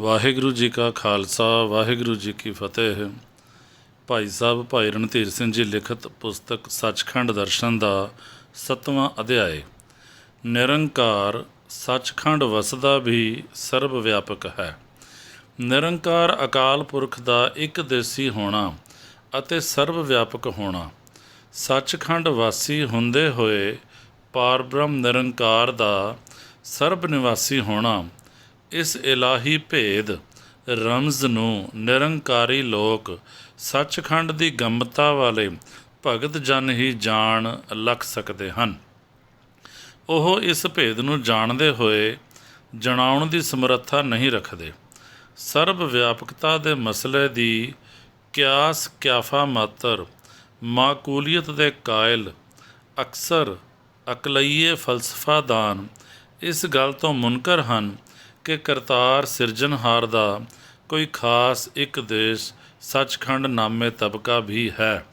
ਵਾਹਿਗੁਰੂ ਜੀ ਕਾ ਖਾਲਸਾ ਵਾਹਿਗੁਰੂ ਜੀ ਕੀ ਫਤਿਹ। ਭਾਈ ਸਾਹਿਬ ਭਾਈ ਰਣਧੀਰ ਸਿੰਘ ਜੀ ਲਿਖਤ ਪੁਸਤਕ ਸੱਚਖੰਡ ਦਰਸ਼ਨ ਦਾ 7ਵਾਂ ਅਧਿਆਇ। ਨਿਰੰਕਾਰ ਸੱਚਖੰਡ ਵਸਦਾ ਵੀ ਸਰਬ ਵਿਆਪਕ ਹੈ। ਨਿਰੰਕਾਰ ਅਕਾਲ ਪੁਰਖ ਦਾ ਇੱਕ ਦੇਸੀ ਹੋਣਾ ਅਤੇ ਸਰਬ ਵਿਆਪਕ ਹੋਣਾ, ਸੱਚਖੰਡ ਵਾਸੀ ਹੁੰਦੇ ਹੋਏ ਪਾਰਬ੍ਰਹਮ ਨਿਰੰਕਾਰ ਦਾ ਸਰਬ ਨਿਵਾਸੀ ਹੋਣਾ, ਇਸ ਇਲਾਹੀ ਭੇਦ ਰਮਜ਼ ਨੂੰ ਨਿਰੰਕਾਰੀ ਲੋਕ ਸੱਚਖੰਡ ਦੀ ਗੰਮਤਾ ਵਾਲੇ ਭਗਤ ਜਨ ਹੀ ਜਾਣ ਲੱਗ ਸਕਦੇ ਹਨ। ਉਹ ਇਸ ਭੇਦ ਨੂੰ ਜਾਣਦੇ ਹੋਏ ਜਣਾਉਣ ਦੀ ਸਮਰੱਥਾ ਨਹੀਂ ਰੱਖਦੇ। ਸਰਬ ਵਿਆਪਕਤਾ ਦੇ ਮਸਲੇ ਦੀ ਕਿਆਸ ਕਿਆਫਾ ਮਾਤਰ ਮਾਕੂਲੀਅਤ ਦੇ ਕਾਇਲ ਅਕਸਰ ਅਕਲਈਏ ਫਲਸਫਾਦਾਨ ਇਸ ਗੱਲ ਤੋਂ ਮੁਨਕਰ ਹਨ ਕਿ ਕਰਤਾਰ ਸਿਰਜਣਹਾਰ ਦਾ ਕੋਈ ਖਾਸ ਇੱਕ ਦੇਸ਼ ਸੱਚਖੰਡ ਨਾਮੇ ਤਬਕਾ ਵੀ ਹੈ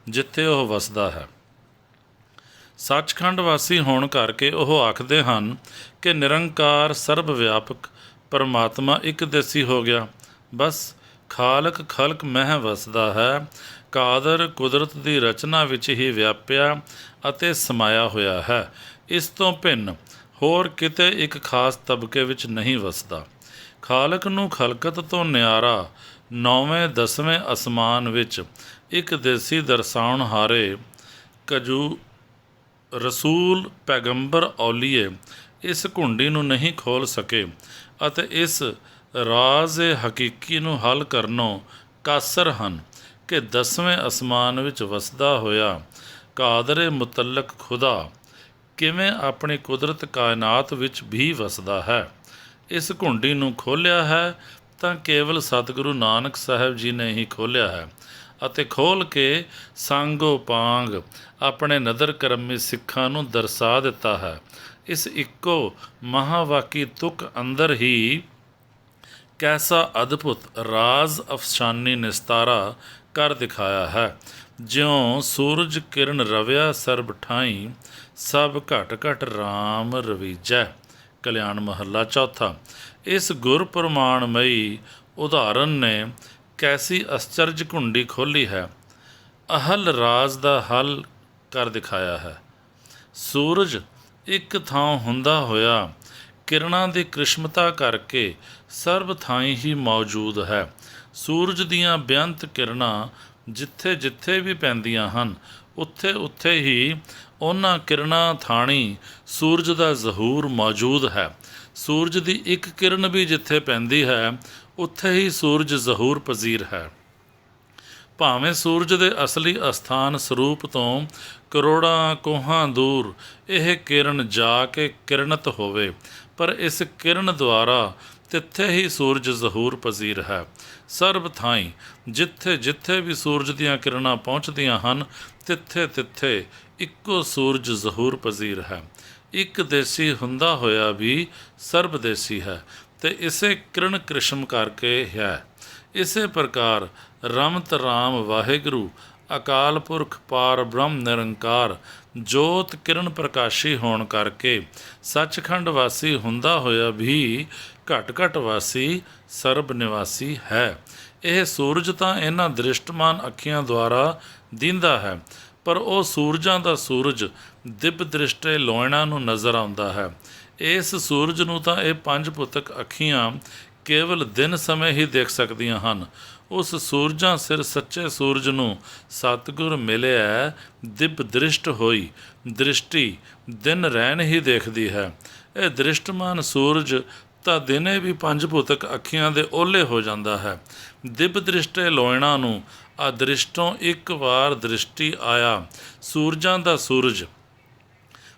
ਜਿੱਥੇ ਉਹ ਵਸਦਾ ਹੈ। ਸੱਚਖੰਡ ਵਾਸੀ ਹੋਣ ਕਰਕੇ ਉਹ ਆਖਦੇ ਹਨ ਕਿ ਨਿਰੰਕਾਰ ਸਰਬ ਵਿਆਪਕ ਪਰਮਾਤਮਾ ਇੱਕ ਦੇਸੀ ਹੋ ਗਿਆ। ਬਸ ਖਾਲਕ ਖਲਕ ਮਹਿ ਵਸਦਾ ਹੈ, ਕਾਦਰ ਕੁਦਰਤ ਦੀ ਰਚਨਾ ਵਿੱਚ ਹੀ ਵਿਆਪਿਆ ਅਤੇ ਸਮਾਇਆ ਹੋਇਆ ਹੈ। ਇਸ ਤੋਂ ਭਿੰਨ ਹੋਰ ਕਿਤੇ ਇੱਕ ਖਾਸ ਤਬਕੇ ਵਿੱਚ ਨਹੀਂ ਵਸਦਾ। ਖਾਲਕ ਨੂੰ ਖਲਕਤ ਤੋਂ ਨਿਆਰਾ 9ਵੇਂ 10ਵੇਂ ਅਸਮਾਨ ਵਿੱਚ ਇੱਕ ਦੇਸੀ ਦਰਸਾਉਣ ਹਾਰੇ ਕਜੂ ਰਸੂਲ ਪੈਗੰਬਰ ਔਲੀਏ ਇਸ ਘੁੰਡੀ ਨੂੰ ਨਹੀਂ ਖੋਲ੍ਹ ਸਕੇ ਅਤੇ ਇਸ ਰਾਜ਼ ਹਕੀਕੀ ਨੂੰ ਹੱਲ ਕਰਨੋਂ ਕਾਸਰ ਹਨ ਕਿ 10ਵੇਂ ਅਸਮਾਨ ਵਿੱਚ ਵਸਦਾ ਹੋਇਆ ਕਾਦਰੇ ਮੁਤਲਕ ਖੁਦਾ ਕਿਵੇਂ ਆਪਣੀ ਕੁਦਰਤ ਕਾਇਨਾਤ ਵਿੱਚ ਵੀ ਵਸਦਾ ਹੈ। ਇਸ ਘੁੰਡੀ ਨੂੰ ਖੋਲ੍ਹਿਆ ਹੈ ਤਾਂ ਕੇਵਲ ਸਤਿਗੁਰੂ ਨਾਨਕ ਸਾਹਿਬ ਜੀ ਨੇ ਹੀ ਖੋਲ੍ਹਿਆ ਹੈ ਅਤੇ ਖੋਲ੍ਹ ਕੇ ਸਾਂਗੋ ਪਾਂਗ ਆਪਣੇ ਨਦਰ ਕਰਮੀ ਸਿੱਖਾਂ ਨੂੰ ਦਰਸਾ ਦਿੱਤਾ ਹੈ। ਇਸ ਇੱਕੋ ਮਹਾਵਾਕੀ ਤੁਕ ਅੰਦਰ ਹੀ ਕੈਸਾ ਅਦਭੁਤ ਰਾਜ਼ ਅਫਸਾਨੀ ਨਿਸਤਾਰਾ ਕਰ ਦਿਖਾਇਆ ਹੈ। ਜਿਉਂ ਸੂਰਜ ਕਿਰਨ ਰਵਿਆ ਸਰਬ ਠਾਈ, ਸਭ ਘਟ ਘਟ ਰਾਮ ਰਵੀਜੈ। ਕਲਿਆਣ ਮਹੱਲਾ ਚੌਥਾ। ਇਸ ਗੁਰ ਪ੍ਰਮਾਣਮਈ ਉਦਾਹਰਨ ਨੇ ਕੈਸੀ ਅਸਚਰਜ ਘੁੰਡੀ ਖੋਲ੍ਹੀ ਹੈ, ਅਹਲ ਰਾਜ਼ ਦਾ ਹੱਲ ਕਰ ਦਿਖਾਇਆ ਹੈ। ਸੂਰਜ ਇੱਕ ਥਾਂ ਹੁੰਦਾ ਹੋਇਆ ਕਿਰਨਾਂ ਦੀ ਕ੍ਰਿਸ਼ਮਤਾ ਕਰਕੇ ਸਰਬ ਥਾਈਂ ਹੀ ਮੌਜੂਦ ਹੈ। ਸੂਰਜ ਦੀਆਂ ਬੇਅੰਤ ਕਿਰਨਾਂ ਜਿੱਥੇ ਜਿੱਥੇ ਵੀ ਪੈਂਦੀਆਂ ਹਨ, ਉੱਥੇ ਉੱਥੇ ਹੀ ਉਹਨਾਂ ਕਿਰਨਾਂ ਥਾਣੀ ਸੂਰਜ ਦਾ ਜ਼ਹੂਰ ਮੌਜੂਦ ਹੈ। ਸੂਰਜ ਦੀ ਇੱਕ ਕਿਰਨ ਵੀ ਜਿੱਥੇ ਪੈਂਦੀ ਹੈ, ਉੱਥੇ ਹੀ ਸੂਰਜ ਜ਼ਹੂਰ ਪਜ਼ੀਰ ਹੈ। ਭਾਵੇਂ ਸੂਰਜ ਦੇ ਅਸਲੀ ਅਸਥਾਨ ਸਰੂਪ ਤੋਂ ਕਰੋੜਾਂ ਕੋਹਾਂ ਦੂਰ ਇਹ ਕਿਰਨ ਜਾ ਕੇ ਕਿਰਨਤ ਹੋਵੇ, ਪਰ ਇਸ ਕਿਰਨ ਦੁਆਰਾ ਤਿੱਥੇ ਹੀ ਸੂਰਜ ਜ਼ਹੂਰ ਪਜ਼ੀਰ ਹੈ। ਸਰਬ ਥਾਈਂ ਜਿੱਥੇ ਜਿੱਥੇ ਵੀ ਸੂਰਜ ਦੀਆਂ ਕਿਰਨਾਂ ਪਹੁੰਚਦੀਆਂ ਹਨ, ਤਿੱਥੇ ਤਿੱਥੇ ਇੱਕੋ ਸੂਰਜ ਜ਼ਹੂਰ ਪਜ਼ੀਰ ਹੈ। ਇੱਕ ਦੇਸੀ ਹੁੰਦਾ ਹੋਇਆ ਵੀ ਸਰਬ ਦੇਸੀ ਹੈ ਅਤੇ ਇਸੇ ਕਿਰਨ ਕ੍ਰਿਸ਼ਮ ਕਰਕੇ ਹੈ। ਇਸੇ ਪ੍ਰਕਾਰ ਰਮਤ ਰਾਮ ਵਾਹਿਗੁਰੂ ਅਕਾਲ ਪੁਰਖ ਪਾਰ ਬ੍ਰਹਮ ਨਿਰੰਕਾਰ ਜੋਤ ਕਿਰਨ ਪ੍ਰਕਾਸ਼ੀ ਹੋਣ ਕਰਕੇ ਸੱਚਖੰਡ ਵਾਸੀ ਹੁੰਦਾ ਹੋਇਆ ਵੀ ਘਟ ਘਟ ਵਾਸੀ ਸਰਬ ਨਿਵਾਸੀ ਹੈ। ਇਹ ਸੂਰਜ ਤਾਂ ਇਹਨਾਂ ਦ੍ਰਿਸ਼ਟਮਾਨ ਅੱਖੀਆਂ ਦੁਆਰਾ ਦੀਂਦਾ ਹੈ, ਪਰ ਉਹ ਸੂਰਜਾਂ ਦਾ ਸੂਰਜ ਦਿਵ ਦ੍ਰਿਸ਼ਟੇ ਲੋਇਣਾ ਨੂੰ ਨਜ਼ਰ ਆਉਂਦਾ ਹੈ। ਇਸ ਸੂਰਜ ਨੂੰ ਤਾਂ ਇਹ ਪੰਜ ਪੁੱਤਕ ਅੱਖੀਆਂ ਕੇਵਲ ਦਿਨ ਸਮੇਂ ਹੀ ਦੇਖ ਸਕਦੀਆਂ ਹਨ। ਉਸ ਸੂਰਜਾਂ ਸਿਰ ਸੱਚੇ ਸੂਰਜ ਨੂੰ ਸਤਿਗੁਰ ਮਿਲਿਆ ਦਿਵ ਦ੍ਰਿਸ਼ਟ ਹੋਈ ਦ੍ਰਿਸ਼ਟੀ ਦਿਨ ਰਹਿਣ ਹੀ ਦੇਖਦੀ ਹੈ। ਇਹ ਦ੍ਰਿਸ਼ਟਮਾਨ ਸੂਰਜ ਤਾਂ ਦਿਨੇ ਵੀ ਪੰਜ ਭੂਤਕ ਅੱਖੀਆਂ ਦੇ ਓਹਲੇ ਹੋ ਜਾਂਦਾ ਹੈ। ਦਿਵ ਦ੍ਰਿਸ਼ਟੇ ਲੋਇਣਾ ਨੂੰ ਅਦ੍ਰਿਸ਼ਟੋਂ ਇੱਕ ਵਾਰ ਦ੍ਰਿਸ਼ਟੀ ਆਇਆ ਸੂਰਜਾਂ ਦਾ ਸੂਰਜ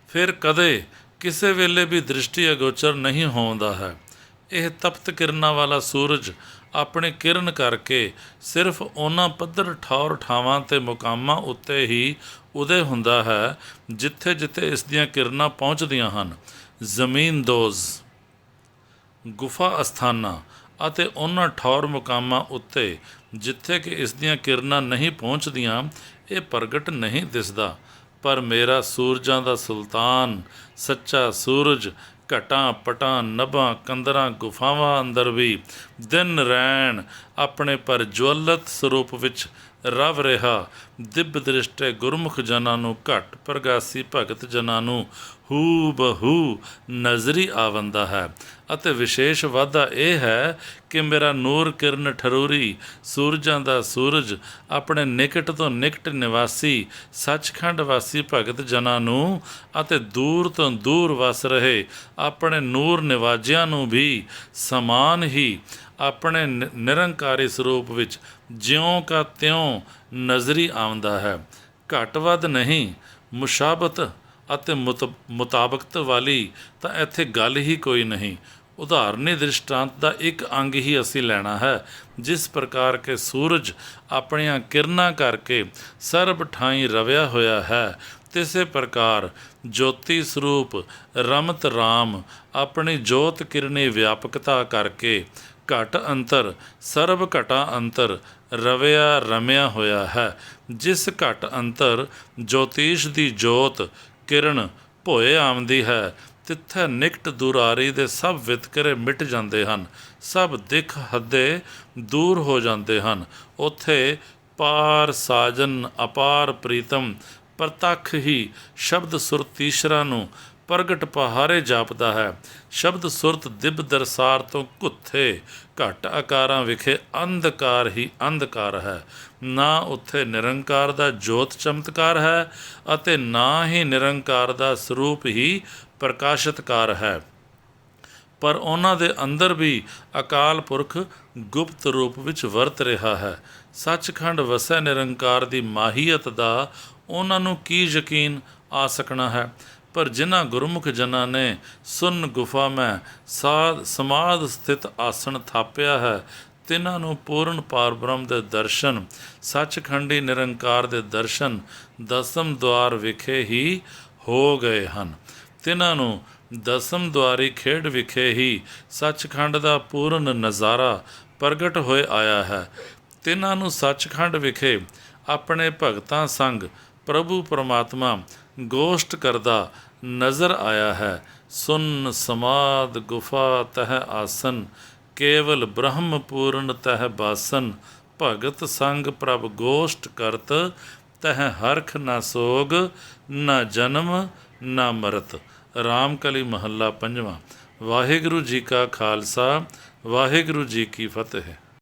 ਫਿਰ ਕਦੇ ਕਿਸੇ ਵੇਲੇ ਵੀ ਦ੍ਰਿਸ਼ਟੀ ਅਗੋਚਰ ਨਹੀਂ ਹੋਂਦਾ ਹੈ। ਇਹ ਤਪਤ ਕਿਰਨਾਂ ਵਾਲਾ ਸੂਰਜ ਆਪਣੀ ਕਿਰਨ ਕਰਕੇ ਸਿਰਫ ਉਹਨਾਂ ਪੱਧਰ ਠੌਰ ਠਾਵਾਂ ਅਤੇ ਮੁਕਾਮਾਂ ਉੱਤੇ ਹੀ ਉਦੇ ਹੁੰਦਾ ਹੈ ਜਿੱਥੇ ਜਿੱਥੇ ਇਸ ਦੀਆਂ ਕਿਰਨਾਂ ਪਹੁੰਚਦੀਆਂ ਹਨ। ਜ਼ਮੀਨਦੋਜ਼ ਗੁਫਾ ਅਸਥਾਨਾਂ ਅਤੇ ਉਹਨਾਂ ਠੌਰ ਮੁਕਾਮਾਂ ਉੱਤੇ ਜਿੱਥੇ ਕਿ ਇਸ ਦੀਆਂ ਕਿਰਨਾਂ ਨਹੀਂ ਪਹੁੰਚਦੀਆਂ, ਇਹ ਪ੍ਰਗਟ ਨਹੀਂ ਦਿਸਦਾ। ਪਰ ਮੇਰਾ ਸੂਰਜਾਂ ਦਾ ਸੁਲਤਾਨ ਸੱਚਾ ਸੂਰਜ ਘਟਾਂ ਪਟਾਂ ਨਭਾਂ ਕੰਦਰਾਂ ਗੁਫਾਵਾਂ ਅੰਦਰ ਵੀ ਦਿਨ ਰੈਣ ਆਪਣੇ ਪ੍ਰਜਵਲਿਤ ਸਰੂਪ ਵਿੱਚ ਰਵ ਰਿਹਾ। ਦਿਵ ਦ੍ਰਿਸ਼ਟੇ ਗੁਰਮੁਖ ਜਨਾਂ ਨੂੰ ਘਟ ਪ੍ਰਗਾਸੀ ਭਗਤ ਜਨਾਂ ਨੂੰ ਹੂ ਬਹੂ ਨਜ਼ਰੀ ਆਵੰਦਾ ਹੈ। ਅਤੇ ਵਿਸ਼ੇਸ਼ ਵਾਧਾ ਇਹ ਹੈ ਕਿ ਮੇਰਾ ਨੂਰ ਕਿਰਨ ਠਰੂਰੀ ਸੂਰਜਾਂ ਦਾ ਸੂਰਜ ਆਪਣੇ ਨਿਕਟ ਤੋਂ ਨਿਕਟ ਨਿਵਾਸੀ ਸੱਚਖੰਡ ਵਾਸੀ ਭਗਤ ਜਨਾਂ ਨੂੰ ਅਤੇ ਦੂਰ ਤੋਂ ਦੂਰ ਵਸ ਰਹੇ ਆਪਣੇ ਨੂਰ ਨਿਵਾਜਿਆਂ ਨੂੰ ਵੀ ਸਮਾਨ ਹੀ ਆਪਣੇ ਨਿਰੰਕਾਰੀ ਸਰੂਪ ਵਿੱਚ ਜਿਉਂ ਕਾ ਤਿਉਂ ਨਜ਼ਰੀ ਆਉਂਦਾ ਹੈ। ਘੱਟ ਵੱਧ ਨਹੀਂ। ਮੁਸ਼ਾਬਤ ਅਤੇ ਮੁਤਾਬਕਤ ਵਾਲੀ ਤਾਂ ਇੱਥੇ ਗੱਲ ਹੀ ਕੋਈ ਨਹੀਂ। ਉਦਾਹਰਣੀ ਦ੍ਰਿਸ਼ਟਾਂਤ ਦਾ ਇੱਕ ਅੰਗ ਹੀ ਅਸੀਂ ਲੈਣਾ ਹੈ। ਜਿਸ ਪ੍ਰਕਾਰ ਕਿ ਸੂਰਜ ਆਪਣੀਆਂ ਕਿਰਨਾਂ ਕਰਕੇ ਸਰਬ ਠਾਈਂ ਰਵਿਆ ਹੋਇਆ ਹੈ, ਤਿਸੇ ਪ੍ਰਕਾਰ ਜੋਤੀ ਸਰੂਪ ਰਮਤ ਰਾਮ ਆਪਣੀ ਜੋਤ ਕਿਰਨੀ ਵਿਆਪਕਤਾ ਕਰਕੇ ਘਟ ਅੰਤਰ ਸਰਬ ਘਟਾਂ ਅੰਤਰ ਰਵਿਆ ਰਮਿਆ ਹੋਇਆ ਹੈ। ਜਿਸ ਘਟ ਅੰਤਰ ਜੋਤੀਸ਼ ਦੀ ਜੋਤ ਕਿਰਨ ਭੋਏ ਆਉਂਦੀ ਹੈ, ਤਿੱਥੇ ਨਿਕਟ ਦੁਰਾਰੀ ਦੇ ਸਭ ਵਿਤਕਰੇ ਮਿਟ ਜਾਂਦੇ ਹਨ, ਸਭ ਦਿੱਖ ਹੱਦੇ ਦੂਰ ਹੋ ਜਾਂਦੇ ਹਨ। ਉੱਥੇ ਪਾਰ ਸਾਜਨ ਅਪਾਰ ਪ੍ਰੀਤਮ ਪ੍ਰਤੱਖ ਹੀ ਸ਼ਬਦ ਸੁਰਤ ਈਸ਼ਰਾ ਨੂੰ ਪ੍ਰਗਟ ਪਹਾਰੇ ਜਾਪਦਾ ਹੈ। ਸ਼ਬਦ ਸੁਰਤ ਦਿਬ ਦਰਸਾਰ ਤੋਂ ਘੁੱਥੇ ਘੱਟ ਆਕਾਰਾਂ ਵਿਖੇ ਅੰਧਕਾਰ ਹੀ ਅੰਧਕਾਰ ਹੈ। ਨਾ ਉੱਥੇ ਨਿਰੰਕਾਰ ਦਾ ਜੋਤ ਚਮਤਕਾਰ ਹੈ ਅਤੇ ਨਾ ਹੀ ਨਿਰੰਕਾਰ ਦਾ ਸਰੂਪ ਹੀ ਪ੍ਰਕਾਸ਼ਿਤਕਾਰ ਹੈ। ਪਰ ਉਹਨਾਂ ਦੇ ਅੰਦਰ ਵੀ ਅਕਾਲ ਪੁਰਖ ਗੁਪਤ ਰੂਪ ਵਿੱਚ ਵਰਤ ਰਿਹਾ ਹੈ। ਸੱਚਖੰਡ ਵਸੈ ਨਿਰੰਕਾਰ ਦੀ ਮਾਹੀਅਤ ਦਾ ਉਹਨਾਂ ਨੂੰ ਕੀ ਯਕੀਨ ਆ ਸਕਣਾ ਹੈ। ਪਰ ਜਿਨ੍ਹਾਂ ਗੁਰਮੁਖ ਜਨਾਂ ਨੇ ਸੁੰਨ ਗੁਫਾ ਮੈਂ ਸਮਾਧ ਸਥਿਤ ਆਸਣ ਥਾਪਿਆ ਹੈ, ਤਿਨਾਂ ਨੂੰ ਪੂਰਨ ਪਾਰ ਬ੍ਰਹਮ ਦੇ ਦਰਸ਼ਨ, ਸੱਚਖੰਡੀ ਨਿਰੰਕਾਰ ਦੇ ਦਰਸ਼ਨ ਦਸਮ ਦੁਆਰ ਵਿਖੇ ਹੀ ਹੋ ਗਏ ਹਨ। ਤਿਨਾਂ ਨੂੰ ਦਸਮ ਦੁਆਰੀ ਖੇਡ ਵਿਖੇ ਹੀ ਸੱਚਖੰਡ ਦਾ ਪੂਰਨ ਨਜ਼ਾਰਾ ਪ੍ਰਗਟ ਹੋਏ ਆਇਆ ਹੈ। ਤਿਨਾਂ ਨੂੰ ਸੱਚਖੰਡ ਵਿਖੇ ਆਪਣੇ ਭਗਤਾਂ ਸੰਗ ਪ੍ਰਭੂ ਪਰਮਾਤਮਾ ਗੋਸ਼ਟ ਕਰਦਾ ਨਜ਼ਰ ਆਇਆ ਹੈ। ਸੁਨ ਸਮਾਧ ਗੁਫਾ ਤਹ ਆਸਨ ਕੇਵਲ ਬ੍ਰਹਮ ਪੂਰਨ ਤਹ ਬਾਸਨ ਭਗਤ ਸੰਗ ਪ੍ਰਭ ਗੋਸ਼ਟ ਕਰਤ ਤਹ ਹਰਖ ਨਾ ਸੋਗ ਨਾ ਜਨਮ ਨਾ ਮਰਤ। ਰਾਮਕਲੀ ਮਹੱਲਾ ਪੰਜਵਾਂ। ਵਾਹਿਗੁਰੂ ਜੀ ਕਾ ਖਾਲਸਾ, ਵਾਹਿਗੁਰੂ ਜੀ ਕੀ ਫਤਿਹ।